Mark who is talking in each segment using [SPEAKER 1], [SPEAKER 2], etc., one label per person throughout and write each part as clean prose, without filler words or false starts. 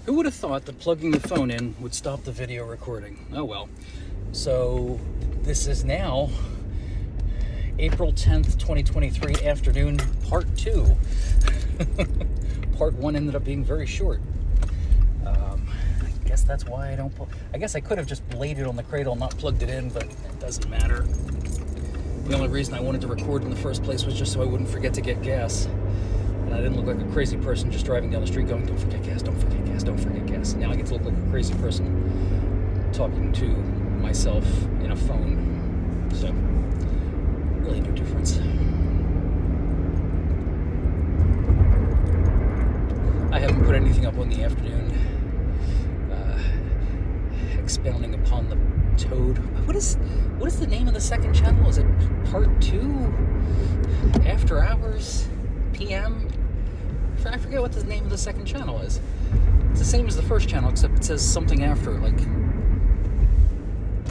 [SPEAKER 1] Who would have thought that plugging the phone in would stop the video recording? Oh well. So this is now April 10th, 2023 afternoon, part 2. Part 1 ended up being very short. I guess that's why I don't I guess I could have just laid it on the cradle and not plugged it in, but it doesn't matter. The only reason I wanted to record in the first place was just so I wouldn't forget to get gas. And I didn't look like a crazy person just driving down the street going, don't forget gas, don't forget gas, don't forget gas. Now I get to look like a crazy person talking to myself in a phone. So, really no difference. I haven't put anything up on the afternoon expounding upon the Toad. What is the name of the second channel? Is it part 2? After Hours? PM? I forget what the name of the second channel is. It's the same as the first channel, except it says something after, like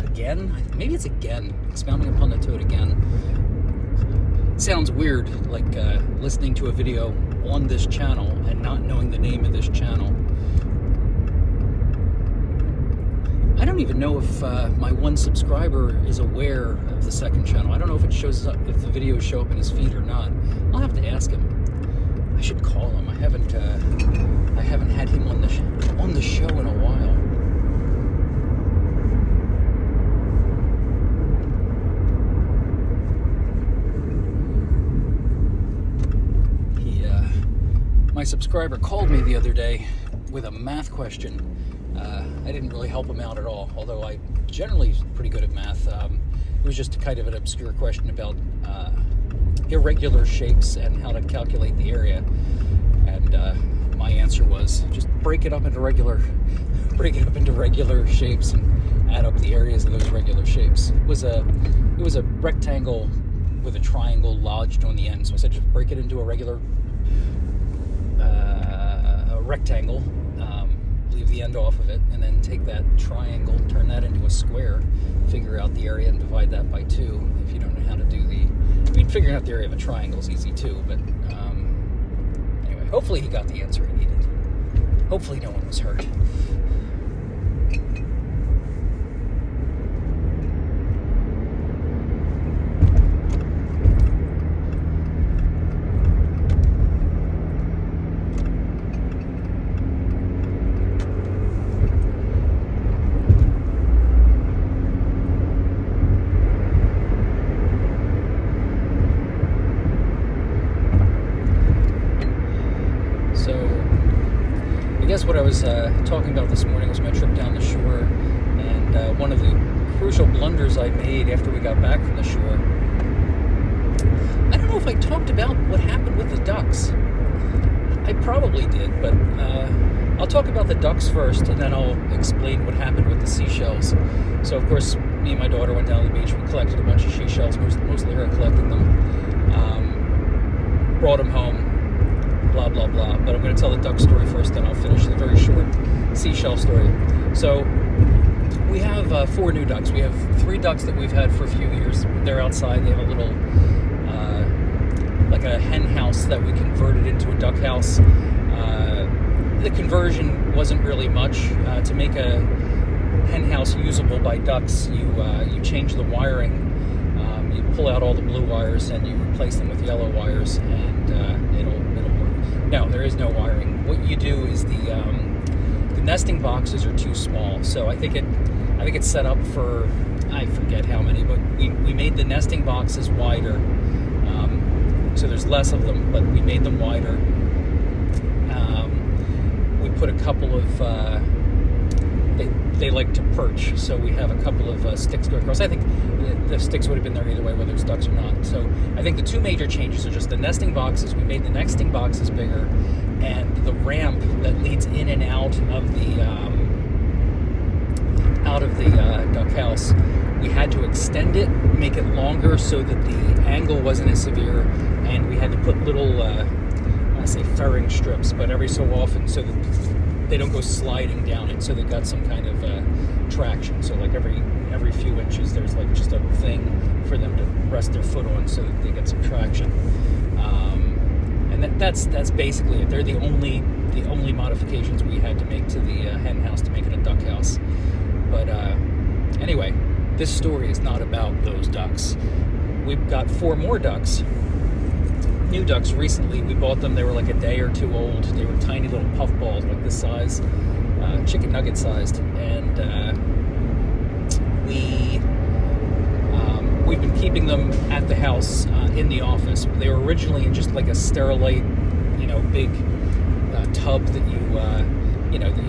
[SPEAKER 1] again? Maybe it's again. Expounding upon the Toad again. It sounds weird, like listening to a video on this channel and not knowing the name of this channel. I don't even know if my one subscriber is aware of the second channel. I don't know if it shows up, if the videos show up in his feed or not. I'll have to ask him. I should call him. I haven't had him on the show in a while. My subscriber called me the other day with a math question. I didn't really help him out at all, although I generally pretty good at math. It was just kind of an obscure question about irregular shapes and how to calculate the area. And my answer was just break it up into regular shapes and add up the areas of those regular shapes. It was a rectangle with a triangle lodged on the end. So I said just break it into a regular rectangle, leave the end off of it, and then take that triangle, turn that into a square, figure out the area and divide that by 2. If you don't know how to do figuring out the area of a triangle is easy too, but anyway, hopefully he got the answer he needed. Hopefully no one was hurt. I guess what I was talking about this morning was my trip down the shore, and one of the crucial blunders I made after we got back from the shore. I don't know if I talked about what happened with the ducks. I probably did, but I'll talk about the ducks first, and then I'll explain what happened with the seashells. So, of course, me and my daughter went down to the beach. We collected a bunch of seashells, mostly her collecting them. Brought them home. Blah, blah, blah. But I'm going to tell the duck story first, then I'll finish the very short seashell story. So, we have 4 new ducks. We have 3 ducks that we've had for a few years. They're outside. They have a little, like a hen house that we converted into a duck house. The conversion wasn't really much. To make a hen house usable by ducks, you change the wiring. You pull out all the blue wires and you replace them with yellow wires, and it'll work. No, there is no wiring. What you do is the nesting boxes are too small. So I think it's set up for, I forget how many, but we made the nesting boxes wider. So there's less of them, but we made them wider. We put a couple of they like to perch, so we have a couple of sticks go across. I think the sticks would have been there either way, whether it's ducks or not. So I think the 2 major changes are just the nesting boxes. We made the nesting boxes bigger, and the ramp that leads in and out of the duck house. We had to extend it, make it longer so that the angle wasn't as severe, and we had to put little, I say fairing strips, but every so often so that they don't go sliding down it, so they got some kind of traction. So like every few inches there's like just a thing for them to rest their foot on so that they get some traction. And that's basically it. They're the only modifications we had to make to the hen house to make it a duck house. But anyway, this story is not about those ducks. We've got 4 more ducks, new ducks recently. We bought them. They were like a day or 2 old. They were tiny little puffballs, like this size, chicken nugget sized. And we've been keeping them at the house in the office. They were originally in just like a Sterilite, big tub that you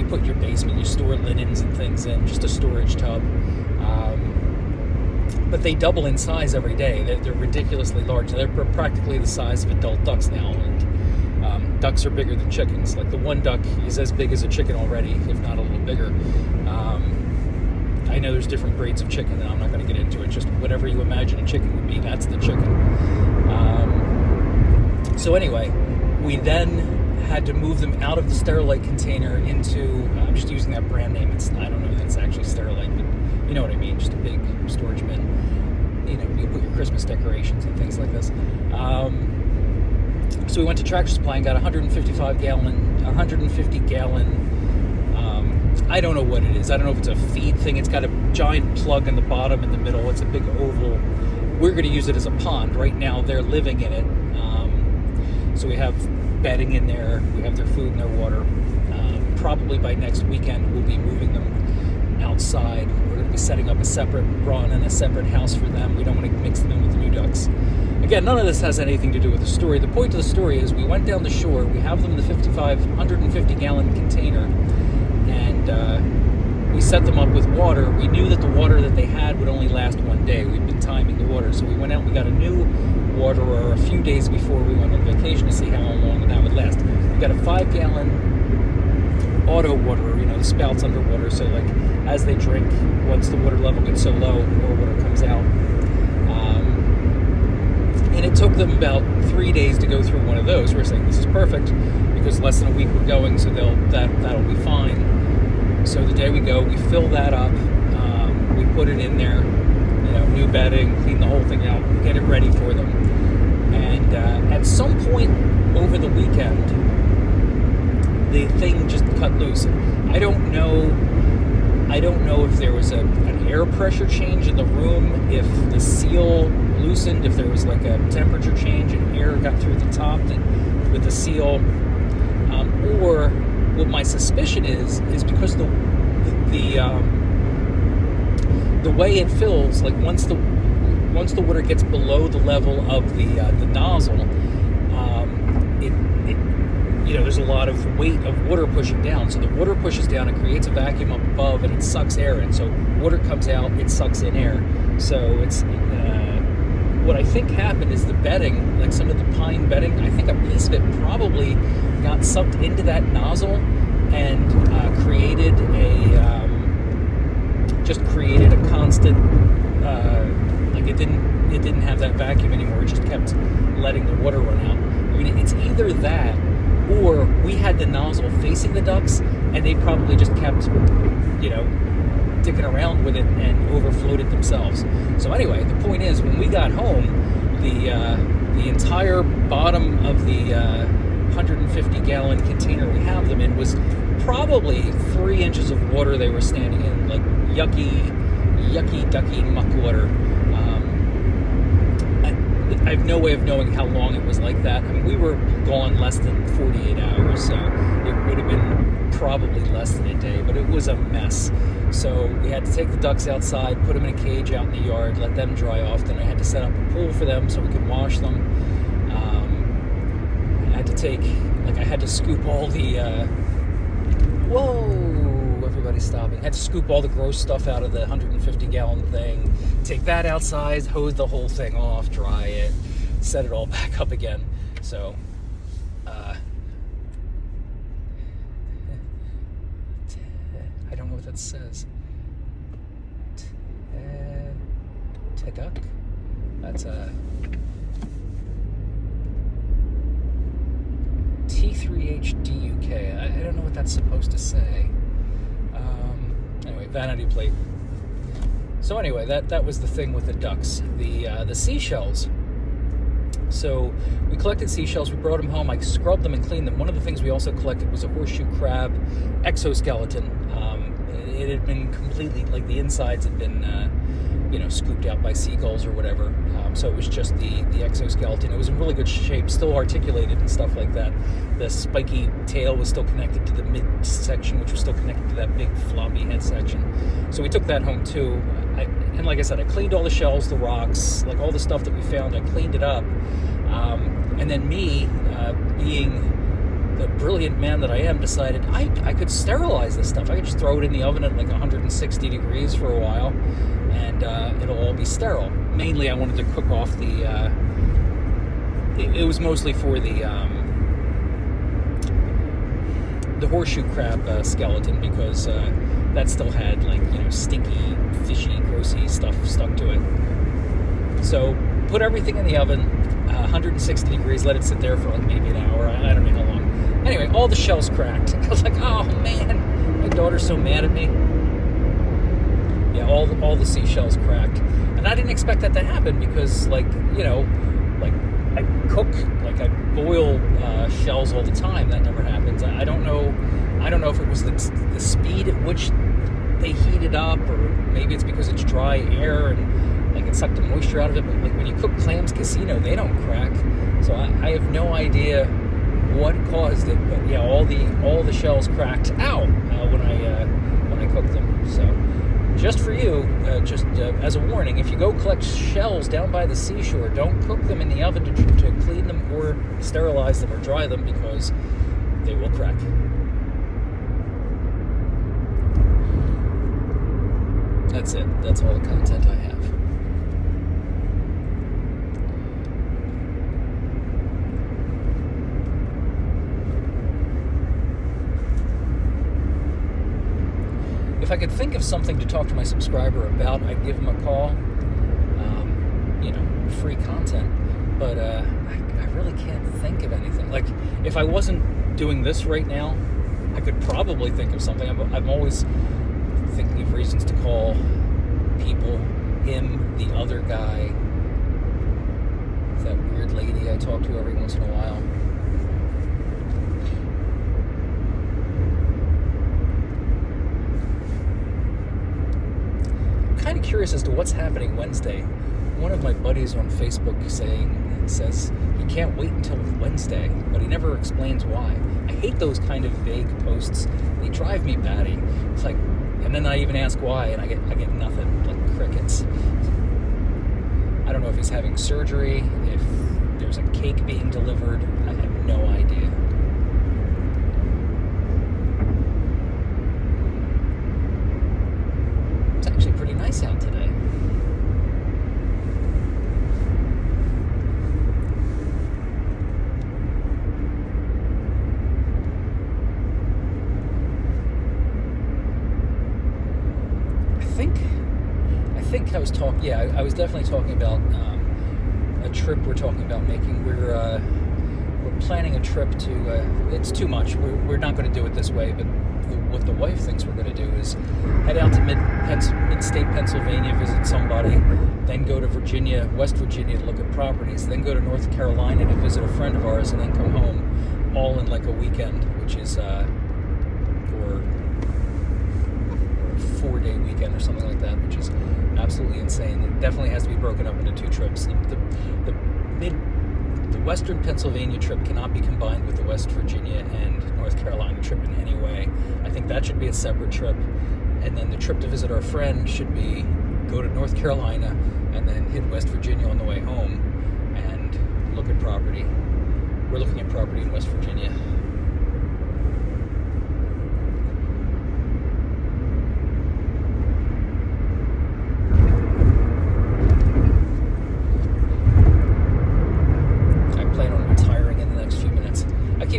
[SPEAKER 1] put in your basement. You store linens and things in, just a storage tub. But they double in size every day. They're ridiculously large. They're practically the size of adult ducks now. And ducks are bigger than chickens. Like the one duck is as big as a chicken already, if not a little bigger. I know there's different breeds of chicken, and I'm not going to get into it. Just whatever you imagine a chicken would be, that's the chicken. So anyway, we then had to move them out of the Sterilite container into, I'm just using that brand name. I don't know if it's actually Sterilite, but you know what I mean, just a big storage bin. You put your Christmas decorations and things like this. So we went to Tractor Supply and got 150 gallon, I don't know what it is. I don't know if it's a feed thing. It's got a giant plug in the bottom, in the middle. It's a big oval. We're going to use it as a pond. Right now, they're living in it. So we have bedding in there. We have their food and their water. Probably by next weekend, we'll be moving them outside. We're going to be setting up a separate run and a separate house for them. We don't want to mix them in with the new ducks. Again, none of this has anything to do with the story. The point of the story is we went down the shore. We have them in the 150-gallon container, and we set them up with water. We knew that the water that they had would only last one day. We've been timing the water. So we went out and we got a new waterer a few days before we went on vacation to see how long that would last. We got a 5-gallon auto waterer, the spout's underwater, so like as they drink, once the water level gets so low, more water comes out. And it took them about 3 days to go through one of those. We're saying this is perfect because less than a week we're going, so that'll be fine. So the day we go, we fill that up, we put it in there, new bedding, clean the whole thing out, get it ready for them. And at some point over the weekend, the thing just cut loose. I don't know if there was an air pressure change in the room, if the seal loosened, if there was like a temperature change and air got through the top with the seal, or what my suspicion is because the way it fills, like once the water gets below the level of the nozzle, there's a lot of weight of water pushing down. So the water pushes down, it creates a vacuum up above, and it sucks air in. So water comes out, it sucks in air. So it's what I think happened is the bedding, like some of the pine bedding, I think a piece of it probably got sucked into that nozzle and created a constant, like it didn't have that vacuum anymore. It just kept letting the water run out. I mean, it's either that, or we had the nozzle facing the ducks, and they probably just kept, dicking around with it and overflowed it themselves. So anyway, the point is, when we got home, the entire bottom of the 150-gallon container we have them in was probably 3 inches of water they were standing in, like yucky, ducky muck water. I have no way of knowing how long it was like that. I mean, we were gone less than 48 hours, so it would have been probably less than a day, but it was a mess. So we had to take the ducks outside, put them in a cage out in the yard, let them dry off. Then I had to set up a pool for them so we could wash them. I had to scoop all the, everybody's stopping. I had to scoop all the gross stuff out of the 150-gallon thing, take that outside, hose the whole thing off, dry it, set it all back up again. So, I don't know what that says. Teduck? That's a T3HDUK. I don't know what that's supposed to say. Anyway, vanity plate. So anyway, that was the thing with the ducks. The seashells. So we collected seashells, we brought them home, I scrubbed them and cleaned them. One of the things we also collected was a horseshoe crab exoskeleton. It had been completely, like the insides had been, scooped out by seagulls or whatever. So it was just the exoskeleton. It was in really good shape, still articulated and stuff like that. The spiky tail was still connected to the midsection, which was still connected to that big floppy head section. So we took that home too. And like I said, I cleaned all the shells, the rocks, like all the stuff that we found, I cleaned it up. And then me, being the brilliant man that I am, decided I could sterilize this stuff. I could just throw it in the oven at like 160 degrees for a while, and it'll all be sterile. Mainly I wanted to cook off the, it was mostly for the horseshoe crab skeleton, because that still had stinky, fishy, grossy stuff stuck to it. So put everything in the oven, 160 degrees, let it sit there for like maybe an hour. I don't know how long. Anyway, all the shells cracked. I was like, oh man, my daughter's so mad at me. Yeah, all the seashells cracked. And I didn't expect that to happen because, I cook, I boil shells all the time. That never happens. I don't know if it was the speed at which they heated up, or maybe it's because it's dry air and it sucked the moisture out of it. But when you cook clams casino, they don't crack. So I have no idea what caused it. But yeah, all the shells cracked out when I cooked them. So just for you, as a warning, if you go collect shells down by the seashore, don't cook them in the oven to clean them or sterilize them or dry them, because they will crack. That's it. That's all the content I have. If I could think of something to talk to my subscriber about, I'd give him a call. Free content. But I really can't think of anything. Like, if I wasn't doing this right now, I could probably think of something. I'm always thinking of reasons to call people, him, the other guy, that weird lady I talk to every once in a while. I'm kind of curious as to what's happening Wednesday. One of my buddies on Facebook says he can't wait until Wednesday, but he never explains why. I hate those kind of vague posts. They drive me batty. It's like, and then I even ask why, and I get nothing, like crickets. I don't know if he's having surgery, if there's a cake being delivered. I have no idea. It's actually pretty nice out today. I was definitely talking about a trip we're talking about making. We're planning a trip to, it's too much. We're not going to do it this way, but what the wife thinks we're going to do is head out to mid-state Pennsylvania, visit somebody, then go to West Virginia to look at properties, then go to North Carolina to visit a friend of ours, and then come home, all in like a weekend, which is for a 4-day weekend or something like that, which is absolutely insane. It definitely has to be broken up into two trips. The Western Pennsylvania trip cannot be combined with the West Virginia and North Carolina trip in any way. I think that should be a separate trip. And then the trip to visit our friend should be go to North Carolina and then hit West Virginia on the way home and look at property. We're looking at property in West Virginia.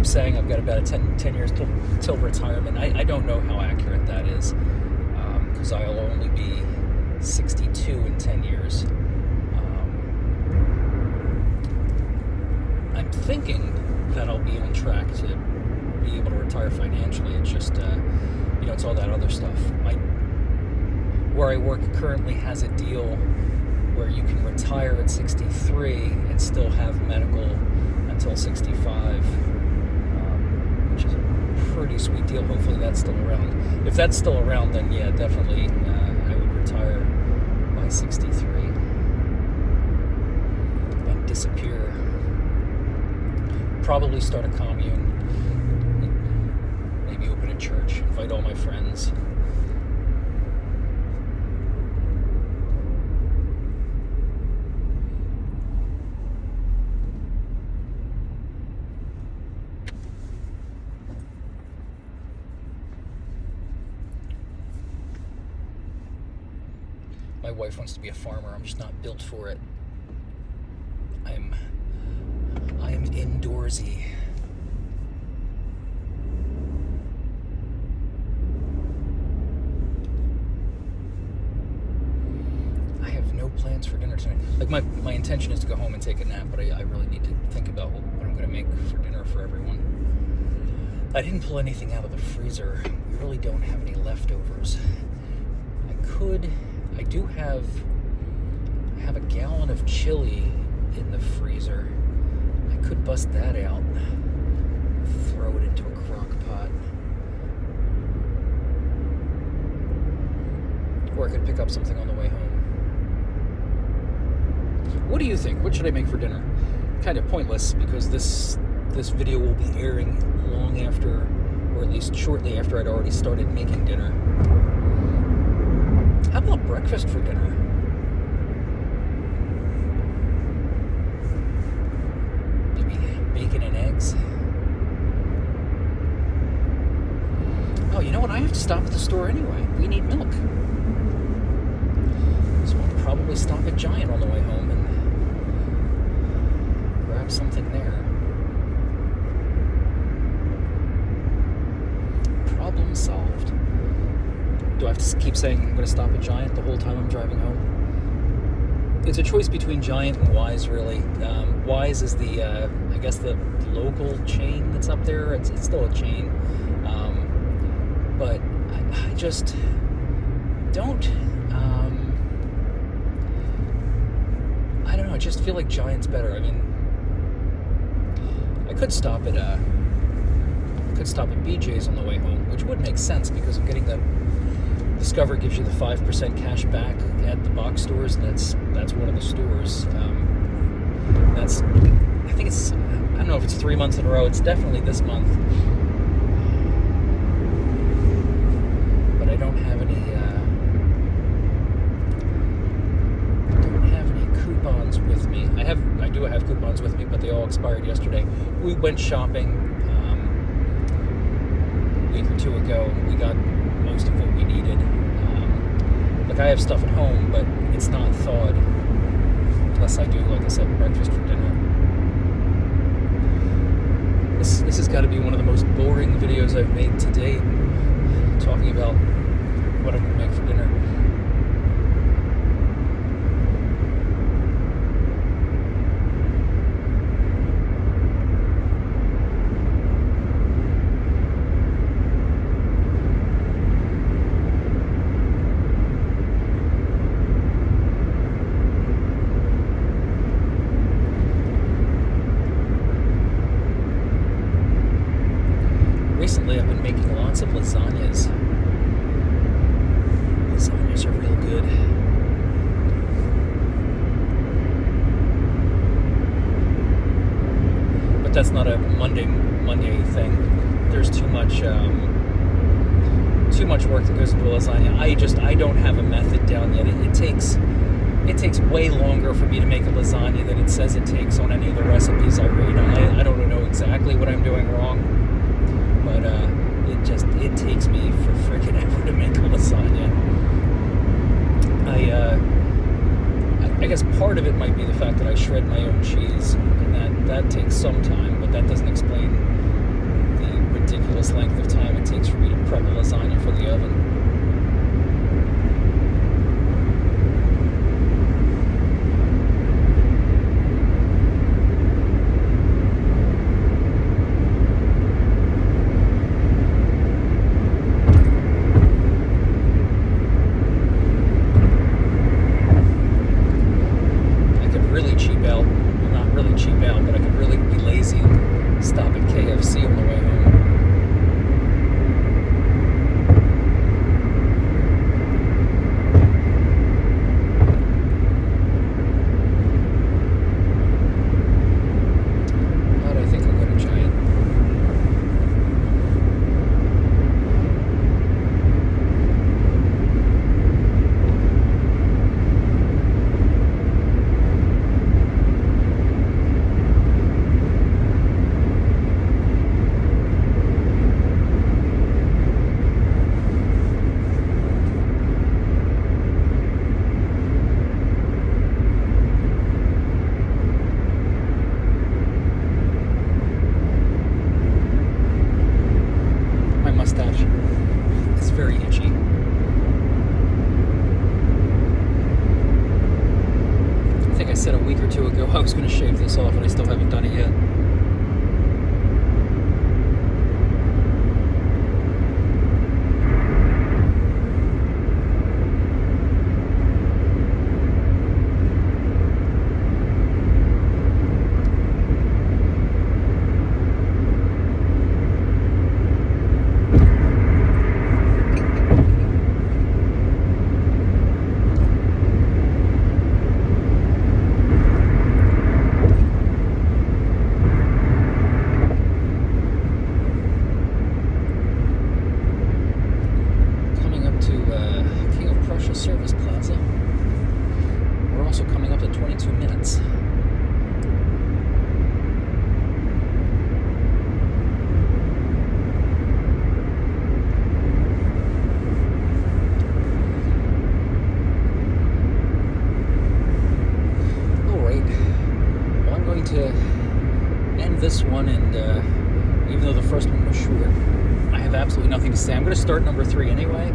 [SPEAKER 1] Saying I've got about 10 years till retirement. I don't know how accurate that is, because I'll only be 62 in 10 years. I'm thinking that I'll be on track to be able to retire financially. It's just, it's all that other stuff. Where I work currently has a deal where you can retire at 63 and still have medical until 65, which is a pretty sweet deal. Hopefully that's still around. If that's still around, then yeah, definitely I would retire by 63 and disappear. Probably start a commune, maybe open a church, invite all my friends. My wife wants to be a farmer. I'm just not built for it. I'm indoorsy. I have no plans for dinner tonight. Like my intention is to go home and take a nap, but I really need to think about what I'm going to make for dinner for everyone. I didn't pull anything out of the freezer. We really don't have any leftovers. I do have a gallon of chili in the freezer. I could bust that out, throw it into a crock pot. Or I could pick up something on the way home. What do you think? What should I make for dinner? Kind of pointless, because this video will be airing long after, or at least shortly after I'd already started making dinner. How about breakfast for dinner? Maybe bacon and eggs. Oh, you know what? I have to stop at the store anyway. We need milk. So I'll probably stop at Giant on the way home and grab something there. Problem solved. Do I have to keep saying I'm going to stop at Giant the whole time I'm driving home? It's a choice between Giant and Wise, really. Wise is the local chain that's up there. It's still a chain. But I just don't... I don't know, I just feel like Giant's better. I mean, I could stop at BJ's on the way home, which would make sense because I'm getting the... Discover gives you the 5% cash back at the box stores, and that's one of the stores. I think it's, I don't know if it's 3 months in a row. It's definitely this month. But I don't have any coupons with me. I do have coupons with me, but they all expired yesterday. We went shopping a week or two ago, and we got most of what we needed. I have stuff at home, but it's not thawed unless I do, like I said, breakfast for dinner. This has got to be one of the most boring videos I've made to date, talking about what I'm going to make for dinner. Recently, I've been making lots of lasagnas. Lasagnas are real good. But that's not a Monday thing. There's too much work that goes into a lasagna. I don't have a method down yet. It takes way longer for me to make a lasagna than it says it takes on any of the recipes I read. I don't know exactly what I'm doing wrong. But it takes me for frickin' ever to make a lasagna. I guess part of it might be the fact that I shred my own cheese, and that takes some time, but that doesn't explain the ridiculous length of time it takes for me to prep a lasagna for the oven. mustache. It's very itchy. I think I said a week or two ago I was going to shave this off, and I still haven't done it yet. Service Plaza. We're also coming up to 22 minutes. Alright. Well, I'm going to end this one, and even though the first one was short, I have absolutely nothing to say. I'm going to start number 3 anyway.